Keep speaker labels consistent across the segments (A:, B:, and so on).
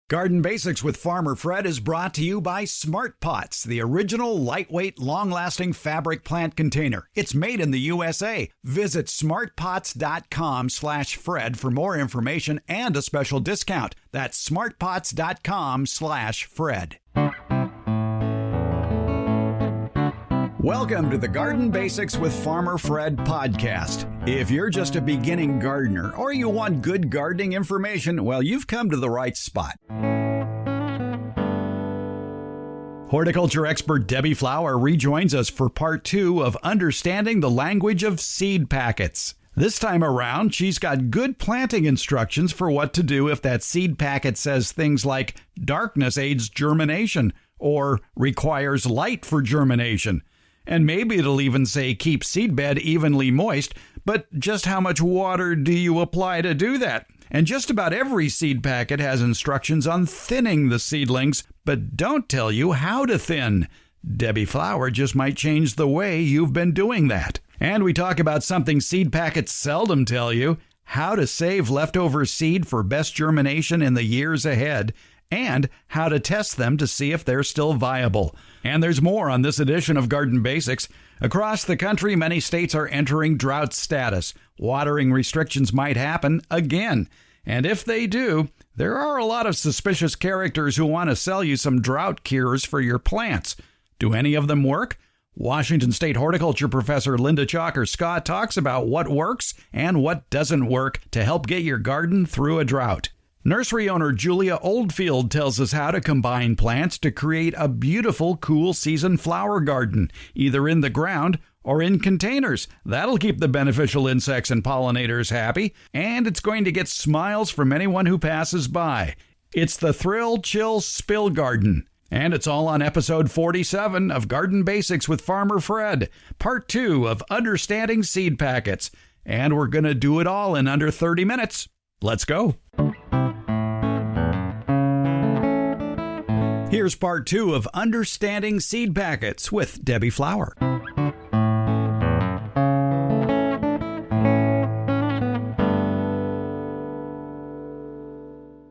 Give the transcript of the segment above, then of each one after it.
A: Garden Basics with Farmer Fred is brought to you by Smart Pots, the original lightweight, long-lasting fabric plant container. It's made in the USA. Visit smartpots.com/Fred for more information and a special discount. That's smartpots.com/Fred. Welcome to the Garden Basics with Farmer Fred podcast. If you're just a beginning gardener or you want good gardening information, well, you've come to the right spot. Horticulture expert Debbie Flower rejoins us for part 2 of Understanding the Language of Seed Packets. This time around, she's got good planting instructions for what to do if that seed packet says things like darkness aids germination or requires light for germination. And maybe it'll even say keep seedbed evenly moist, but just how much water do you apply to do that? And just about every seed packet has instructions on thinning the seedlings, but don't tell you how to thin. Debbie Flower just might change the way you've been doing that. And we talk about something seed packets seldom tell you, how to save leftover seed for best germination in the years ahead, and how to test them to see if they're still viable. And there's more on this edition of Garden Basics. Across the country, many states are entering drought status. Watering restrictions might happen again. And if they do, there are a lot of suspicious characters who want to sell you some drought cures for your plants. Do any of them work? Washington State Horticulture Professor Linda Chalker-Scott talks about what works and what doesn't work to help get your garden through a drought. Nursery owner Julia Oldfield tells us how to combine plants to create a beautiful cool season flower garden, either in the ground or in containers. That'll keep the beneficial insects and pollinators happy, and it's going to get smiles from anyone who passes by. It's the Thrill Chill Spill Garden, and it's all on episode 47 of Garden Basics with Farmer Fred, part 2 of Understanding Seed Packets. And we're going to do it all in under 30 minutes. Let's go. Here's part 2 of Understanding Seed Packets with Debbie Flower.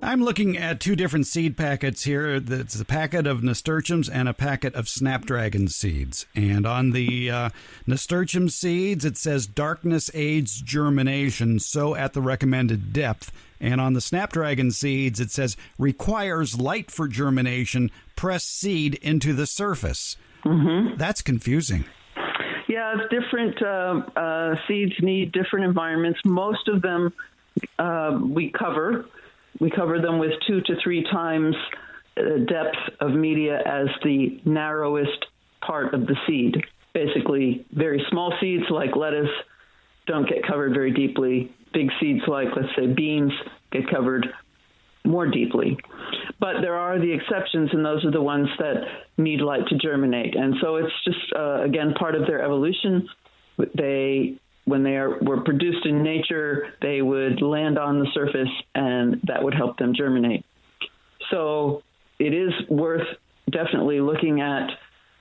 A: I'm looking at 2 different seed packets here. It's a packet of nasturtiums and a packet of snapdragon seeds. And on the nasturtium seeds, it says darkness aids germination, sow at the recommended depth. And on the snapdragon seeds, it says requires light for germination, press seed into the surface. Mm-hmm. That's confusing.
B: Yeah, it's different. Seeds need different environments. Most of them we cover. We cover them with 2 to 3 times depth of media as the narrowest part of the seed. Basically, very small seeds like lettuce don't get covered very deeply. Big seeds like, let's say, beans get covered more deeply. But there are the exceptions, and those are the ones that need light to germinate. And so it's just, again, part of their evolution. When they were produced in nature, they would land on the surface, and that would help them germinate. So it is worth definitely looking at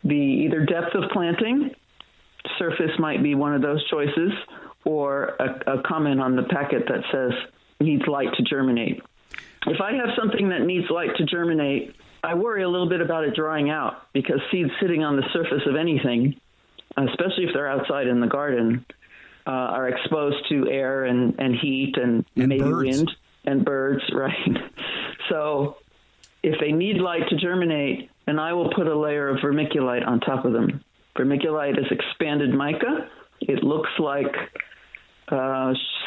B: the either depth of planting, surface might be one of those choices, or a comment on the packet that says needs light to germinate. If I have something that needs light to germinate, I worry a little bit about it drying out, because seeds sitting on the surface of anything, especially if they're outside in the garden, are exposed to air and heat and maybe
A: birds.
B: Wind and birds, right? So if they need light to germinate, then I will put a layer of vermiculite on top of them. Vermiculite is expanded mica. It looks like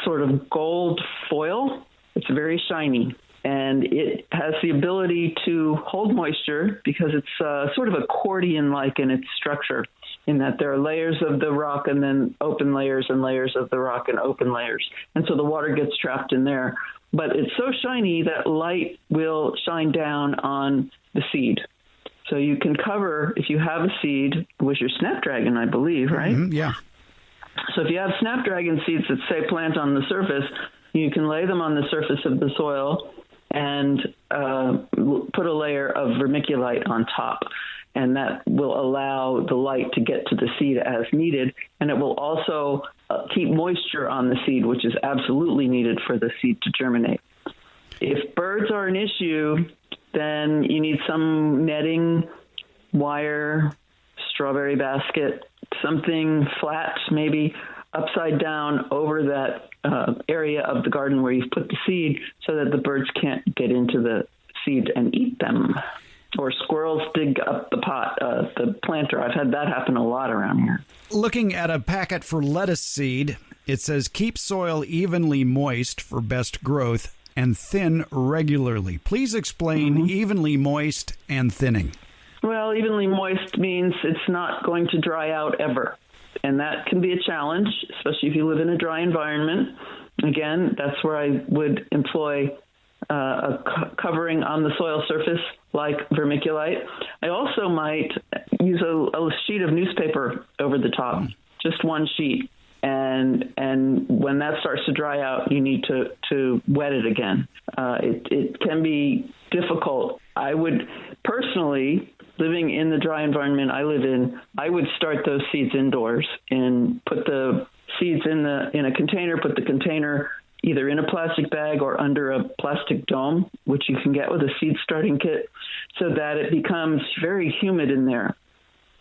B: sort of gold foil. It's very shiny, and it has the ability to hold moisture because it's sort of accordion-like in its structure, in that there are layers of the rock and then open layers and layers of the rock and open layers. And so the water gets trapped in there. But it's so shiny that light will shine down on the seed. So you can cover, if you have a seed, with your snapdragon, I believe, right?
A: Mm-hmm, yeah.
B: So if you have snapdragon seeds that say plant on the surface, you can lay them on the surface of the soil and put a layer of vermiculite on top. And that will allow the light to get to the seed as needed. And it will also keep moisture on the seed, which is absolutely needed for the seed to germinate. If birds are an issue, then you need some netting, wire, strawberry basket, something flat, maybe upside down over that area of the garden where you've put the seed so that the birds can't get into the seed and eat them. Or squirrels dig up the planter. I've had that happen a lot around here.
A: Looking at a packet for lettuce seed, it says keep soil evenly moist for best growth and thin regularly. Please explain evenly moist and thinning.
B: Well, evenly moist means it's not going to dry out ever. And that can be a challenge, especially if you live in a dry environment. Again, that's where I would employ a covering on the soil surface like vermiculite. I also might use a sheet of newspaper over the top, just one sheet. And when that starts to dry out, you need to wet it again. It can be difficult. I would personally, living in the dry environment I live in, I would start those seeds indoors and put the seeds in a container, put the container either in a plastic bag or under a plastic dome, which you can get with a seed starting kit, so that it becomes very humid in there.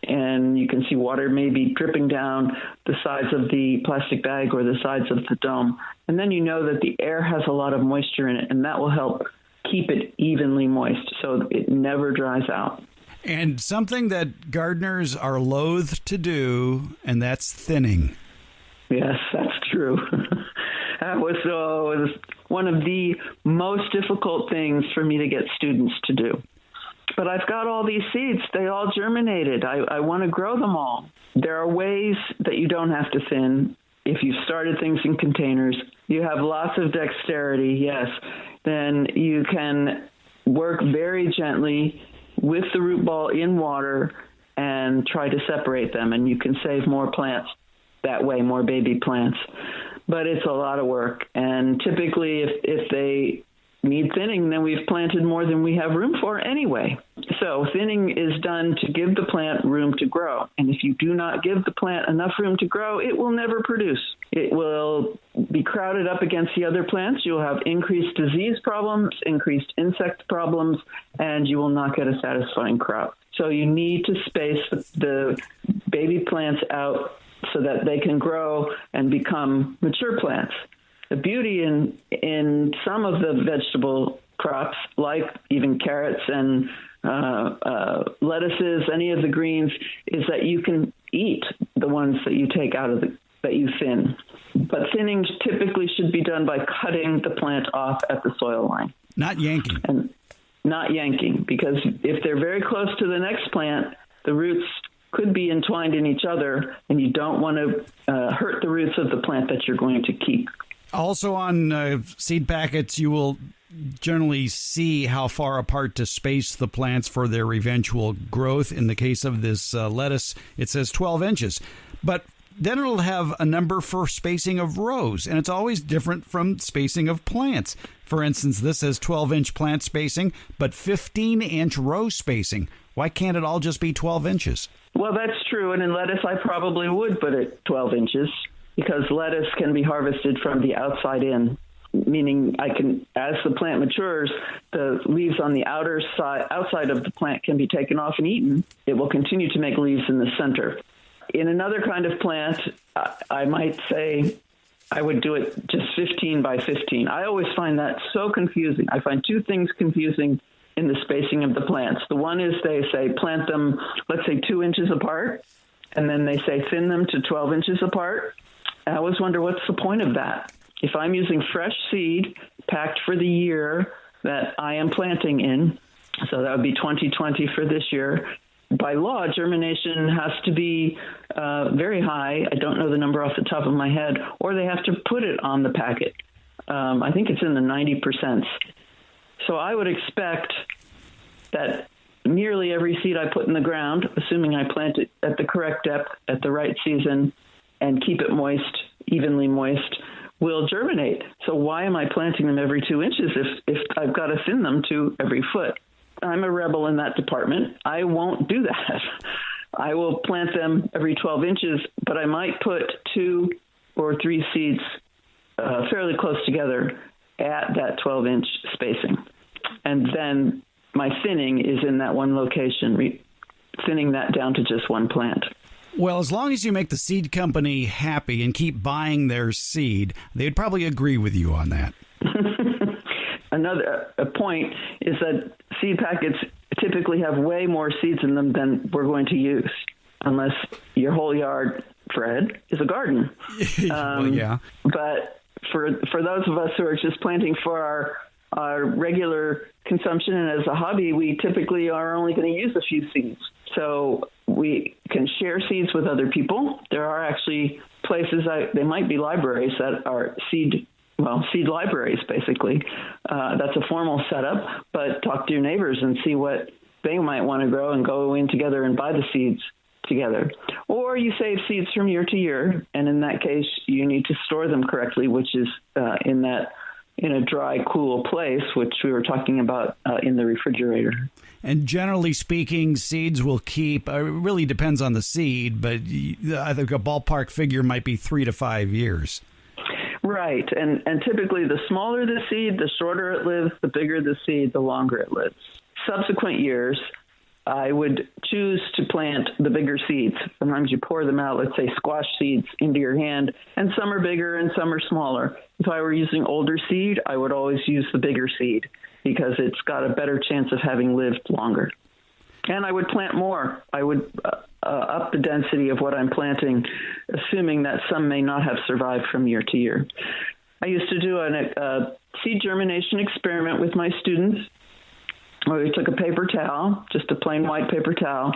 B: And you can see water maybe dripping down the sides of the plastic bag or the sides of the dome. And then you know that the air has a lot of moisture in it, and that will help keep it evenly moist so it never dries out.
A: And something that gardeners are loath to do, and that's thinning.
B: Yes, that's true. That was one of the most difficult things for me to get students to do. But I've got all these seeds. They all germinated. I want to grow them all. There are ways that you don't have to thin. If you've started things in containers, you have lots of dexterity, yes, then you can work very gently with the root ball in water and try to separate them. And you can save more plants that way, more baby plants. But it's a lot of work. And typically, if they need thinning, then we've planted more than we have room for anyway. So thinning is done to give the plant room to grow. And if you do not give the plant enough room to grow, it will never produce. It will be crowded up against the other plants. You'll have increased disease problems, increased insect problems, and you will not get a satisfying crop. So you need to space the baby plants out so that they can grow and become mature plants. The beauty in some of the vegetable crops, like even carrots and lettuces, any of the greens, is that you can eat the ones that you take out of that you thin. But thinning typically should be done by cutting the plant off at the soil line.
A: Not yanking.
B: And not yanking, because if they're very close to the next plant, the roots could be entwined in each other, and you don't want to hurt the roots of the plant that you're going to keep.
A: Also on seed packets, you will generally see how far apart to space the plants for their eventual growth. In the case of this lettuce, it says 12 inches. But then it'll have a number for spacing of rows, and it's always different from spacing of plants. For instance, this says 12-inch plant spacing, but 15-inch row spacing. Why can't it all just be 12 inches?
B: Well, that's true. And in lettuce, I probably would put it 12 inches because lettuce can be harvested from the outside in, meaning as the plant matures, the leaves on the outside of the plant can be taken off and eaten. It will continue to make leaves in the center. In another kind of plant, I might say I would do it just 15 by 15. I always find that so confusing. I find two things confusing in the spacing of the plants. The one is they say plant them, let's say 2 inches apart, and then they say thin them to 12 inches apart. I always wonder, what's the point of that? If I'm using fresh seed packed for the year that I am planting in, so that would be 2020 for this year, by law, germination has to be very high. I don't know the number off the top of my head, or they have to put it on the packet. I think it's in the 90%. So I would expect that nearly every seed I put in the ground, assuming I plant it at the correct depth, at the right season, and keep it moist, evenly moist, will germinate. So why am I planting them every 2 inches if I've got to thin them to every foot? I'm a rebel in that department. I won't do that. I will plant them every 12 inches, but I might put 2 or 3 seeds fairly close together at that 12-inch spacing. And then my thinning is in that one location, thinning that down to just one plant.
A: Well, as long as you make the seed company happy and keep buying their seed, they'd probably agree with you on that.
B: Another point is that seed packets typically have way more seeds in them than we're going to use, unless your whole yard, Fred, is a garden.
A: Well, yeah.
B: But for those of us who are just planting for our regular consumption and as a hobby, we typically are only going to use a few seeds. So we can share seeds with other people. There are actually places, they might be libraries that are seed libraries, basically. That's a formal setup, but talk to your neighbors and see what they might want to grow and go in together and buy the seeds together. Or you save seeds from year to year, and in that case, you need to store them correctly, which is in a dry, cool place, which we were talking about in the refrigerator.
A: And generally speaking, seeds will keep, it really depends on the seed, but I think a ballpark figure might be 3 to 5 years.
B: Right. And typically the smaller the seed, the shorter it lives, the bigger the seed, the longer it lives. Subsequent years, I would choose to plant the bigger seeds. Sometimes you pour them out, let's say squash seeds, into your hand, and some are bigger and some are smaller. If I were using older seed, I would always use the bigger seed because it's got a better chance of having lived longer. And I would plant more. I would up the density of what I'm planting, assuming that some may not have survived from year to year. I used to do a seed germination experiment with my students where we took a paper towel, just a plain white paper towel,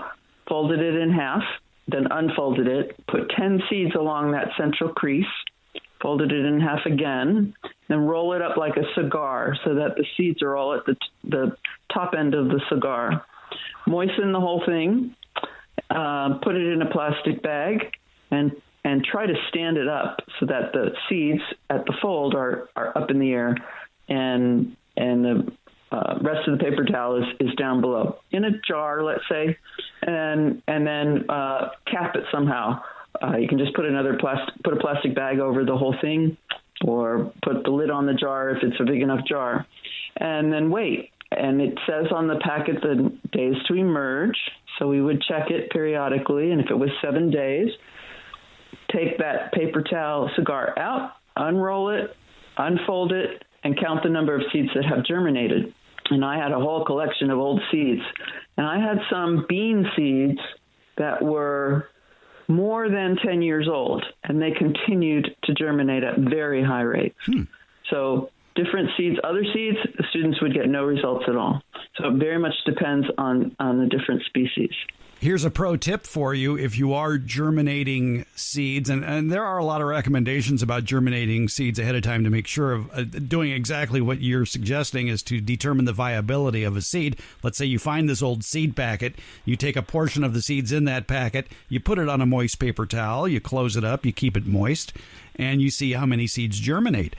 B: folded it in half, then unfolded it, put 10 seeds along that central crease, folded it in half again, then roll it up like a cigar so that the seeds are all at the top end of the cigar. Moisten the whole thing, put it in a plastic bag, and try to stand it up so that the seeds at the fold are up in the air, and the rest of the paper towel is down below in a jar, let's say, and then cap it somehow. You can just put a plastic bag over the whole thing, or put the lid on the jar if it's a big enough jar, and then wait. And it says on the packet the days to emerge, so we would check it periodically. And if it was 7 days, take that paper towel cigar out, unroll it, unfold it, and count the number of seeds that have germinated. And I had a whole collection of old seeds. And I had some bean seeds that were more than 10 years old, and they continued to germinate at very high rates. So different seeds, other seeds, the students would get no results at all. So it very much depends on the different species.
A: Here's a pro tip for you if you are germinating seeds, and there are a lot of recommendations about germinating seeds ahead of time to make sure of doing exactly what you're suggesting is to determine the viability of a seed. Let's say you find this old seed packet, you take a portion of the seeds in that packet, you put it on a moist paper towel, you close it up, you keep it moist, and you see how many seeds germinate.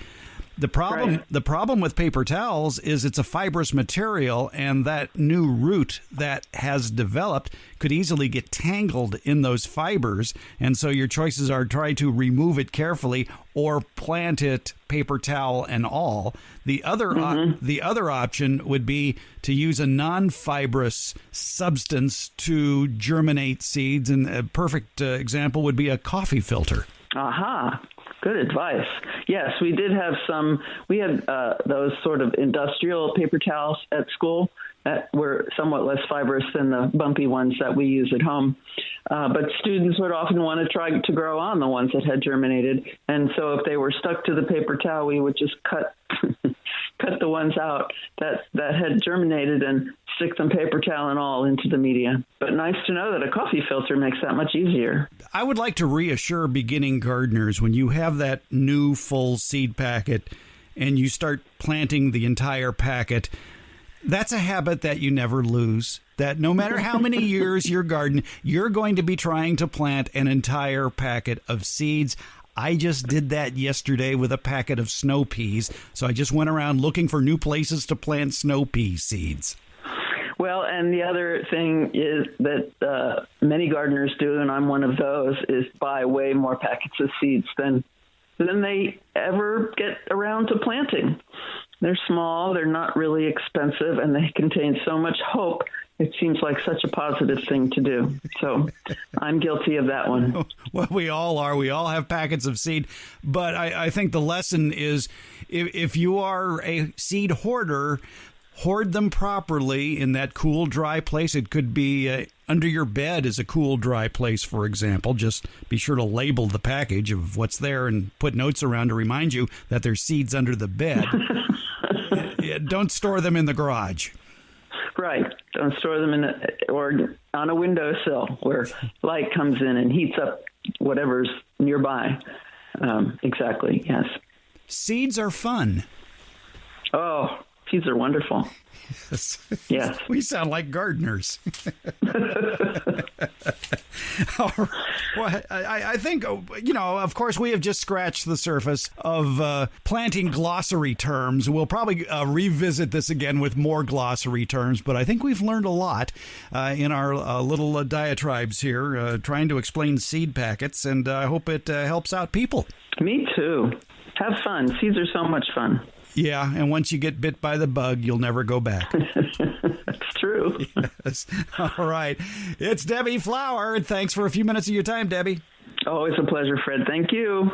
A: The problem with paper towels is it's a fibrous material, and that new root that has developed could easily get tangled in those fibers. And so your choices are try to remove it carefully or plant it paper towel and all. The other option would be to use a non-fibrous substance to germinate seeds. And a perfect example would be a coffee filter.
B: Aha. Good advice. Yes, we did have some. We had those sort of industrial paper towels at school that were somewhat less fibrous than the bumpy ones that we use at home. But students would often want to try to grow on the ones that had germinated. And so if they were stuck to the paper towel, we would just cut the ones out that had germinated and stick some paper towel and all into the media. But nice to know that a coffee filter makes that much easier.
A: I would like to reassure beginning gardeners when you have that new full seed packet and you start planting the entire packet, that's a habit that you never lose. That no matter how many years your garden, you're going to be trying to plant an entire packet of seeds. I just did that yesterday with a packet of snow peas. So I just went around looking for new places to plant snow pea seeds.
B: Well, and the other thing is that many gardeners do, and I'm one of those, is buy way more packets of seeds than they ever get around to planting. They're small, they're not really expensive, and they contain so much hope. It seems like such a positive thing to do. So I'm guilty of that one.
A: Well, we all are. We all have packets of seed. But I think the lesson is if you are a seed hoarder, hoard them properly in that cool, dry place. It could be under your bed is a cool, dry place, for example. Just be sure to label the package of what's there and put notes around to remind you that there's seeds under the bed. Don't store them in the garage.
B: Right. Don't store them or on a windowsill where light comes in and heats up whatever's nearby. Exactly. Yes.
A: Seeds are fun.
B: Oh, seeds are wonderful. Yes.
A: We sound like gardeners. Well, I think, of course, we have just scratched the surface of planting glossary terms. We'll probably revisit this again with more glossary terms, but I think we've learned a lot in our little diatribes here, trying to explain seed packets, and I hope it helps out people.
B: Me too. Have fun. Seeds are so much fun.
A: Yeah, and once you get bit by the bug, you'll never go back.
B: That's true.
A: Yes. All right. It's Debbie Flower. Thanks for a few minutes of your time, Debbie.
B: Always a pleasure, Fred. Thank you.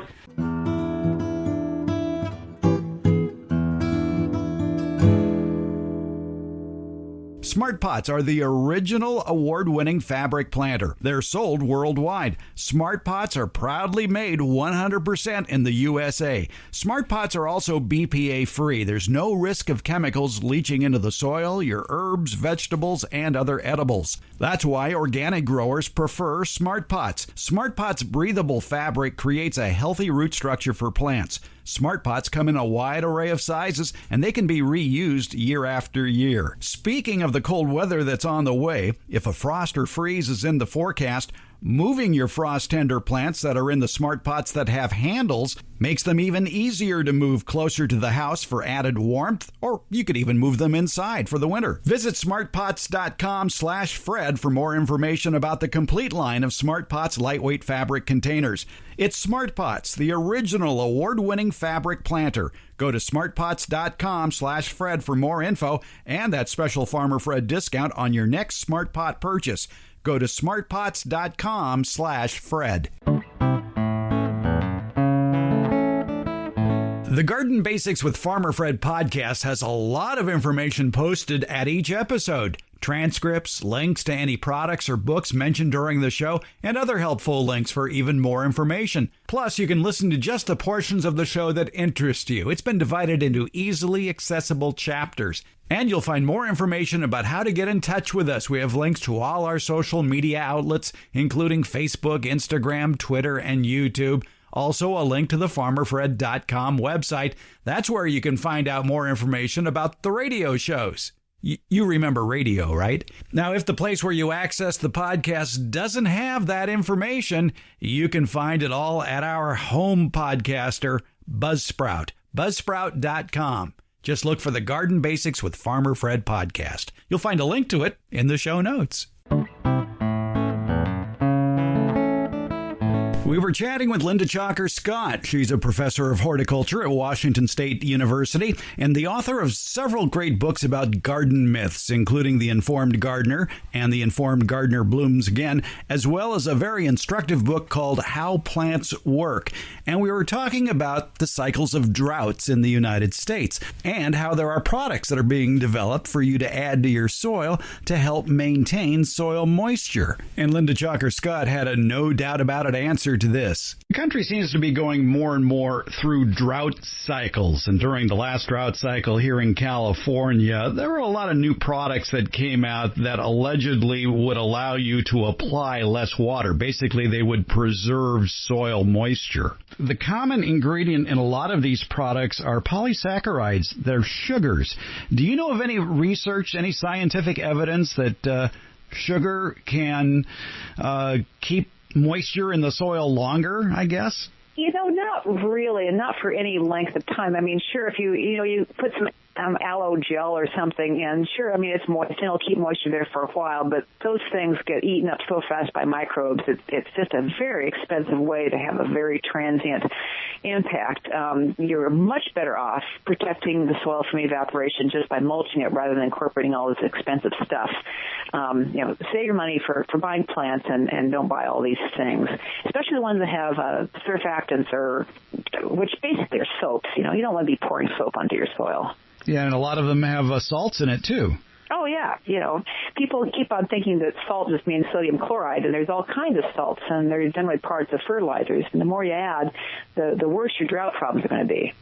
A: Smart Pots are the original award-winning fabric planter. They're sold worldwide. Smart Pots are proudly made 100% in the USA. Smart Pots are also BPA-free. There's no risk of chemicals leaching into the soil, your herbs, vegetables, and other edibles. That's why organic growers prefer Smart Pots. Smart Pots' breathable fabric creates a healthy root structure for plants. Smart Pots come in a wide array of sizes, and they can be reused year after year. Speaking of the cold weather that's on the way, if a frost or freeze is in the forecast, moving your frost-tender plants that are in the Smart Pots that have handles makes them even easier to move closer to the house for added warmth, or you could even move them inside for the winter. Visit smartpots.com/Fred for more information about the complete line of Smart Pots lightweight fabric containers. It's Smart Pots, the original award-winning fabric planter. Go to smartpots.com/Fred for more info and that special Farmer Fred discount on your next Smart Pot purchase. Go to smartpots.com/Fred. The Garden Basics with Farmer Fred podcast has a lot of information posted at each episode. Transcripts, links to any products or books mentioned during the show, and other helpful links for even more information. Plus, you can listen to just the portions of the show that interest you. It's been divided into easily accessible chapters. And you'll find more information about how to get in touch with us. We have links to all our social media outlets, including Facebook, Instagram, Twitter, and YouTube. Also, a link to the farmerfred.com website. That's where you can find out more information about the radio shows. You remember radio, right? Now, if the place where you access the podcast doesn't have that information, you can find it all at our home podcaster, Buzzsprout, buzzsprout.com. Just look for the Garden Basics with Farmer Fred podcast. You'll find a link to it in the show notes. We were chatting with Linda Chalker-Scott. She's a professor of horticulture at Washington State University and the author of several great books about garden myths, including The Informed Gardener and The Informed Gardener Blooms Again, as well as a very instructive book called How Plants Work. And we were talking about the cycles of droughts in the United States and how there are products that are being developed for you to add to your soil to help maintain soil moisture. And Linda Chalker-Scott had a no doubt about it answer to this. The country seems to be going more and more through drought cycles, and during the last drought cycle here in California, there were a lot of new products that came out that allegedly would allow you to apply less water. Basically, they would preserve soil moisture. The common ingredient in a lot of these products are polysaccharides. They're sugars. Do you know of any research, any scientific evidence that sugar can keep moisture in the soil longer, I guess?
C: Not really, and not for any length of time. I mean, sure, if you put some aloe gel or something. And sure, I mean, it's moist and it'll keep moisture there for a while, but those things get eaten up so fast by microbes. It's just a very expensive way to have a very transient impact. You're much better off protecting the soil from evaporation just by mulching it rather than incorporating all this expensive stuff. Save your money for buying plants and don't buy all these things, especially the ones that have surfactants which basically are soaps. You don't want to be pouring soap onto your soil.
A: Yeah, and a lot of them have salts in it too.
C: Oh, yeah. People keep on thinking that salt just means sodium chloride, and there's all kinds of salts, and they're generally parts of fertilizers. And the more you add, the worse your drought problems are going to be.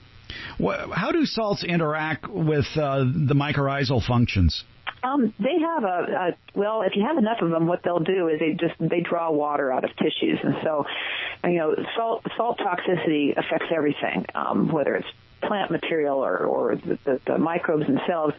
A: How do salts interact with the mycorrhizal functions?
C: They have if you have enough of them, what they'll do is they draw water out of tissues. And so, salt toxicity affects everything, whether it's plant material or the microbes themselves.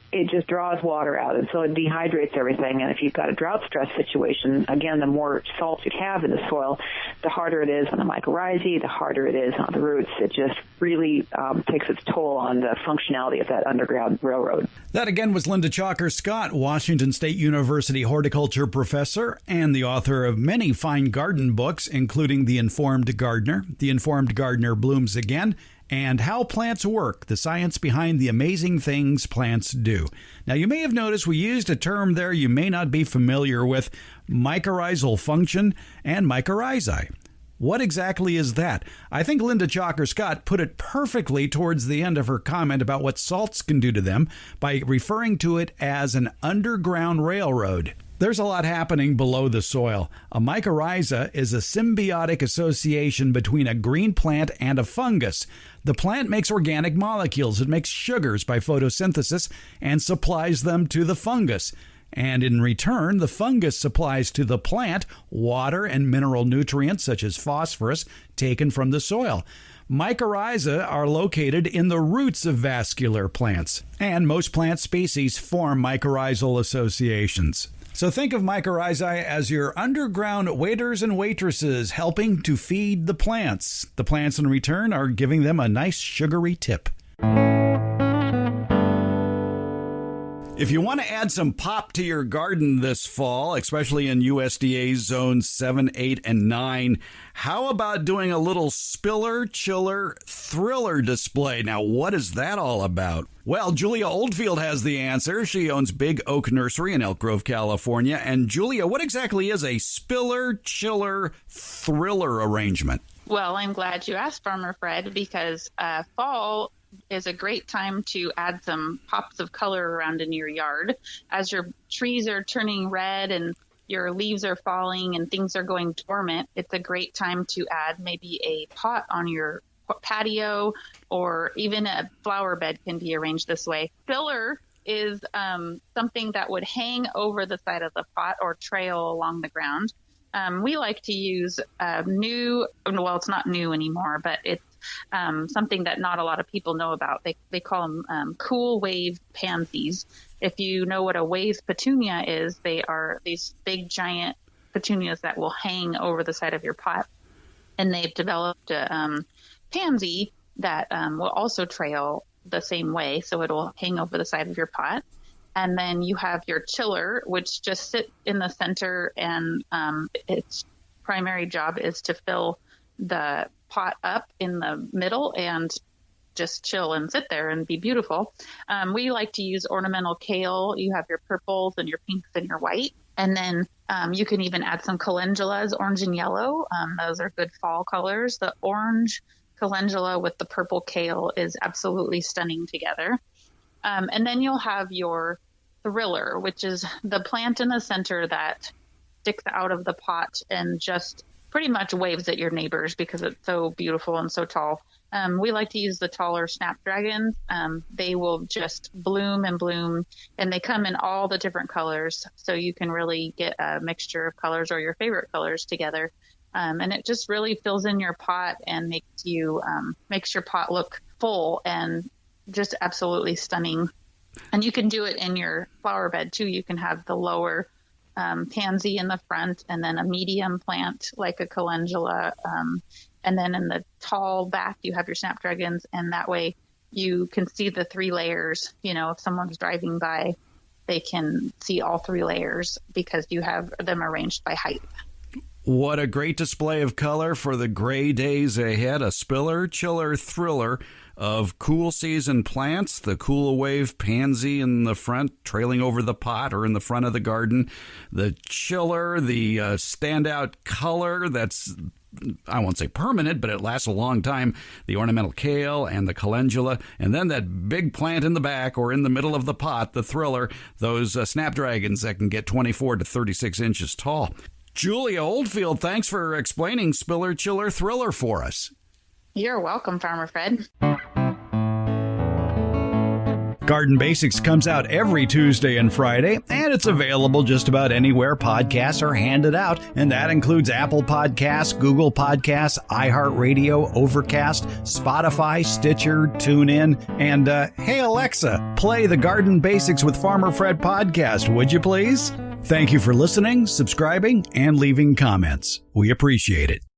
C: It just draws water out, and so it dehydrates everything. And if you've got a drought stress situation, again, the more salt you have in the soil, the harder it is on the mycorrhizae, the harder it is on the roots. It just really takes its toll on the functionality of that underground railroad.
A: That again was Linda Chalker-Scott, Washington State University horticulture professor and the author of many fine garden books, including The Informed Gardener, The Informed Gardener Blooms Again, and How Plants Work, the science behind the amazing things plants do. Now, you may have noticed we used a term there you may not be familiar with, mycorrhizal function and mycorrhizae. What exactly is that? I think Linda Chalker-Scott put it perfectly towards the end of her comment about what salts can do to them by referring to it as an underground railroad. There's a lot happening below the soil. A mycorrhiza is a symbiotic association between a green plant and a fungus. The plant makes organic molecules. It makes sugars by photosynthesis and supplies them to the fungus. And in return, the fungus supplies to the plant water and mineral nutrients such as phosphorus taken from the soil. Mycorrhiza are located in the roots of vascular plants, and most plant species form mycorrhizal associations. So think of mycorrhizae as your underground waiters and waitresses helping to feed the plants. The plants in return are giving them a nice sugary tip. If you want to add some pop to your garden this fall, especially in USDA zones 7, 8, and 9, how about doing a little spiller, chiller, thriller display? Now, what is that all about? Well, Julia Oldfield has the answer. She owns Big Oak Nursery in Elk Grove, California. And Julia, what exactly is a spiller, chiller, thriller arrangement?
D: Well, I'm glad you asked, Farmer Fred, because fall is a great time to add some pops of color around in your yard. As your trees are turning red and your leaves are falling and things are going dormant, it's a great time to add maybe a pot on your patio, or even a flower bed can be arranged this way. Filler is something that would hang over the side of the pot or trail along the ground. We like to use it's not new anymore, but it's something that not a lot of people know about. They call them cool wave pansies. If you know what a wave petunia is, they are these big giant petunias that will hang over the side of your pot. And they've developed a pansy that will also trail the same way, so it'll hang over the side of your pot. And then you have your chiller, which just sits in the center, and its primary job is to fill the pot up in the middle and just chill and sit there and be beautiful. We like to use ornamental kale. You have your purples and your pinks and your white. And then you can even add some calendulas, orange and yellow. Those are good fall colors. The orange calendula with the purple kale is absolutely stunning together. And then you'll have your thriller, which is the plant in the center that sticks out of the pot and just pretty much waves at your neighbors because it's so beautiful and so tall. We like to use the taller snapdragons. They will just bloom and bloom, and they come in all the different colors, so you can really get a mixture of colors or your favorite colors together. And it just really fills in your pot and makes your pot look full and just absolutely stunning. And you can do it in your flower bed too. You can have the lower pansy in the front, and then a medium plant like a calendula. And then in the tall back, you have your snapdragons, and that way you can see the 3 layers. If someone's driving by, they can see all 3 layers because you have them arranged by height.
A: What a great display of color for the gray days ahead. A spiller, chiller, thriller of cool season plants. The cool wave pansy in the front, trailing over the pot or in the front of the garden. The chiller, the standout color that's, I won't say permanent, but it lasts a long time. The ornamental kale and the calendula. And then that big plant in the back or in the middle of the pot, the thriller, those snapdragons that can get 24 to 36 inches tall. Julia Oldfield, thanks for explaining spiller, chiller, thriller for us.
D: You're welcome, Farmer Fred.
A: Garden Basics comes out every Tuesday and Friday, and it's available just about anywhere podcasts are handed out, and that includes Apple Podcasts, Google Podcasts, iHeartRadio, Overcast, Spotify, Stitcher, TuneIn, and hey Alexa, play the Garden Basics with Farmer Fred podcast, would you please? Thank you for listening, subscribing, and leaving comments. We appreciate it.